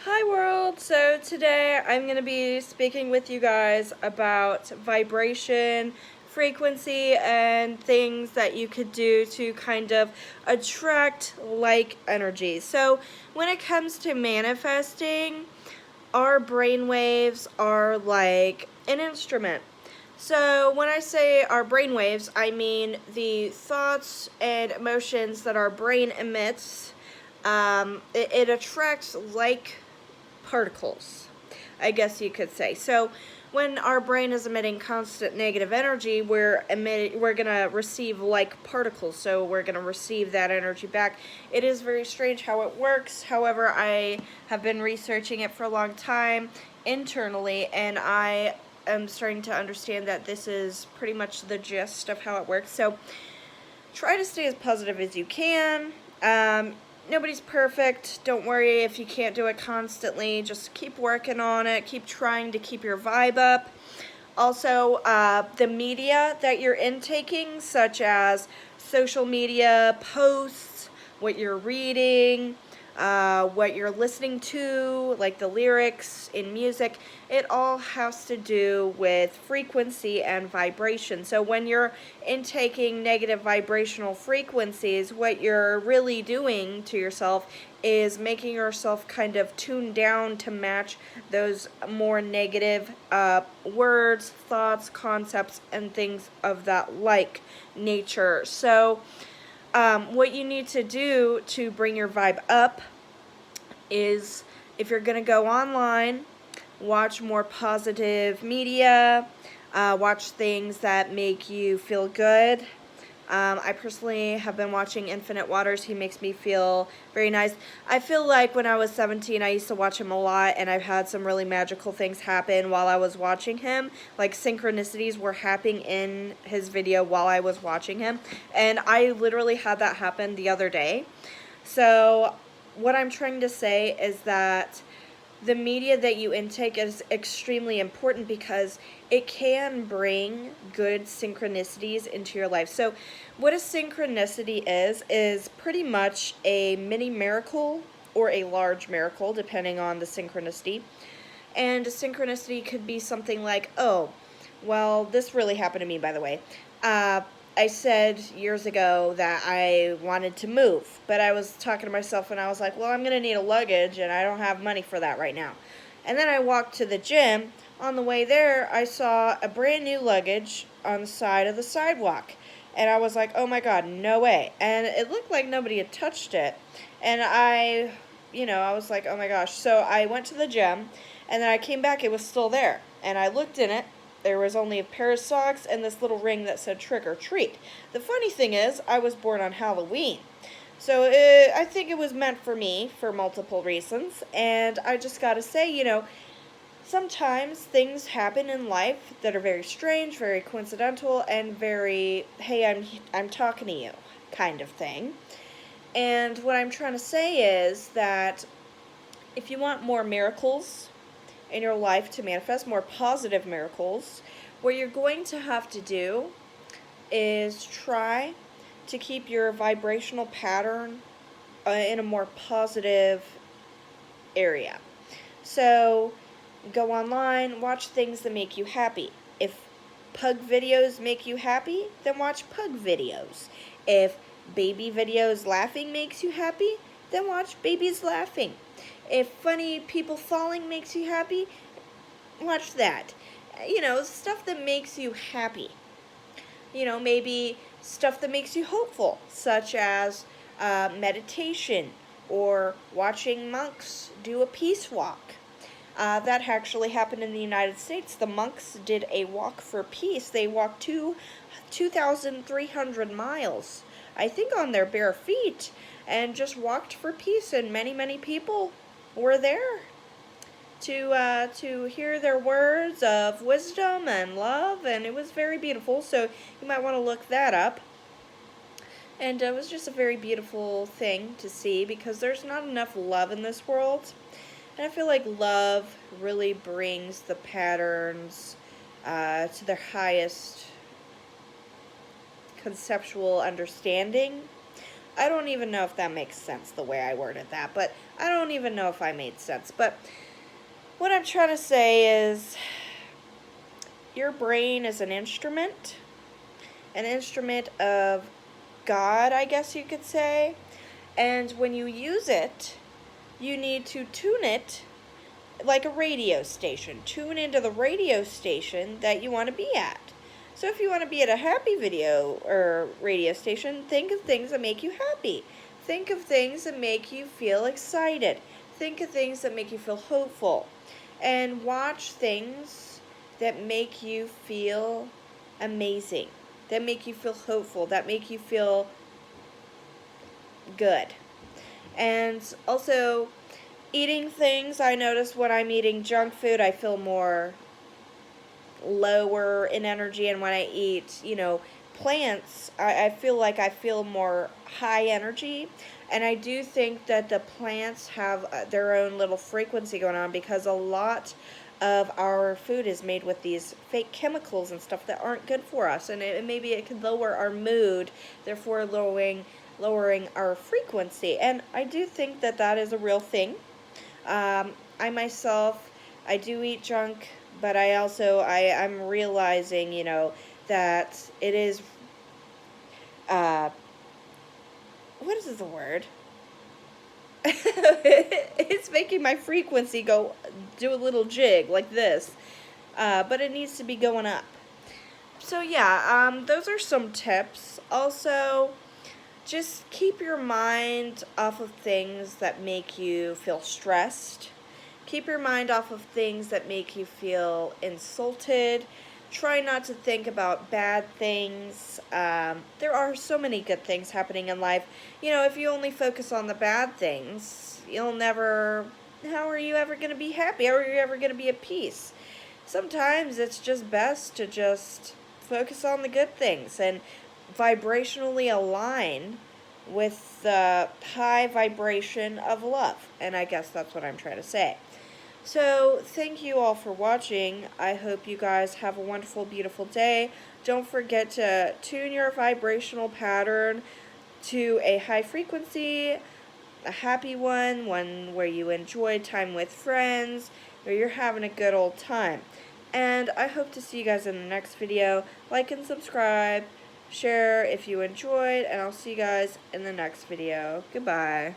Hi world! So today I'm going to be speaking with you guys about vibration, frequency, and things that you could do to kind of attract like energy. So when it comes to manifesting, our brainwaves are like an instrument. So when I say our brainwaves, I mean the thoughts and emotions that our brain emits. It attracts like particles, I guess you could say. So when our brain is emitting constant negative energy, we're gonna receive like particles, so we're gonna receive that energy back. It is very strange how it works. However, I have been researching it for a long time internally, and I am starting to understand that this is pretty much the gist of how it works. So try to stay as positive as you can. Nobody's perfect. Don't worry if you can't do it constantly. Just keep working on it. Keep trying to keep your vibe up. Also, the media that you're intaking, such as social media posts, what you're reading, what you're listening to, like the lyrics in music, it all has to do with frequency and vibration. So when you're intaking negative vibrational frequencies, what you're really doing to yourself is making yourself kind of tune down to match those more negative words, thoughts, concepts, and things of that like nature. So what you need to do to bring your vibe up is, if you're going to go online, watch more positive media, watch things that make you feel good. I personally have been watching Infinite Waters. He makes me feel very nice. I feel like when I was 17, I used to watch him a lot, and I've had some really magical things happen while I was watching him. Like synchronicities were happening in his video while I was watching him, and I literally had that happen the other day. So what I'm trying to say is that the media that you intake is extremely important because it can bring good synchronicities into your life. So what a synchronicity is pretty much a mini miracle or a large miracle, depending on the synchronicity. And a synchronicity could be something like, oh, well, this really happened to me, by the way. I said years ago that I wanted to move, but I was talking to myself and I was like, well, I'm going to need a luggage and I don't have money for that right now. And then I walked to the gym. On the way there, I saw a brand new luggage on the side of the sidewalk. And I was like, oh my God, no way. And it looked like nobody had touched it. And I was like, oh my gosh. So I went to the gym and then I came back, it was still there. And I looked in it. There was only a pair of socks and this little ring that said trick or treat. The funny thing is, I was born on Halloween. So I think it was meant for me for multiple reasons. And I just gotta say, sometimes things happen in life that are very strange, very coincidental, and very, hey, I'm talking to you kind of thing. And what I'm trying to say is that if you want more miracles in your life to manifest, more positive miracles, what you're going to have to do is try to keep your vibrational pattern in a more positive area. So go online, watch things that make you happy. If pug videos make you happy, then watch pug videos. If baby videos laughing makes you happy, then watch babies laughing. If funny people falling makes you happy, watch that. Stuff that makes you happy. Maybe stuff that makes you hopeful, such as meditation or watching monks do a peace walk. That actually happened in the United States. The monks did a walk for peace. They walked 2,300 miles, I think, on their bare feet, and just walked for peace, and many, many people were there to hear their words of wisdom and love, and it was very beautiful. So you might want to look that up. And it was just a very beautiful thing to see because there's not enough love in this world. And I feel like love really brings the patterns to their highest conceptual understanding. I don't even know if that makes sense the way I worded that, but I don't even know if I made sense. But what I'm trying to say is your brain is an instrument of God, I guess you could say. And when you use it, you need to tune it like a radio station. Tune into the radio station that you want to be at. So if you want to be at a happy video or radio station, think of things that make you happy. Think of things that make you feel excited. Think of things that make you feel hopeful. And watch things that make you feel amazing, that make you feel hopeful, that make you feel good. And also, eating things, I notice when I'm eating junk food, I feel more lower in energy, and when I eat, plants, I feel like I feel more high energy. And I do think that the plants have their own little frequency going on, because a lot of our food is made with these fake chemicals and stuff that aren't good for us, and maybe it can lower our mood, therefore lowering our frequency. And I do think that that is a real thing. I myself, I do eat junk, but I'm realizing, that it is, what is the word? It's making my frequency do a little jig like this, but it needs to be going up. So yeah, those are some tips. Also, just keep your mind off of things that make you feel stressed. Keep your mind off of things that make you feel insulted. Try not to think about bad things. There are so many good things happening in life. If you only focus on the bad things, how are you ever going to be happy? How are you ever going to be at peace? Sometimes it's just best to just focus on the good things and vibrationally align with the high vibration of love. And I guess that's what I'm trying to say. So, thank you all for watching. I hope you guys have a wonderful, beautiful day. Don't forget to tune your vibrational pattern to a high frequency, a happy one where you enjoy time with friends, where you're having a good old time. And I hope to see you guys in the next video. Like and subscribe, share if you enjoyed, and I'll see you guys in the next video. Goodbye.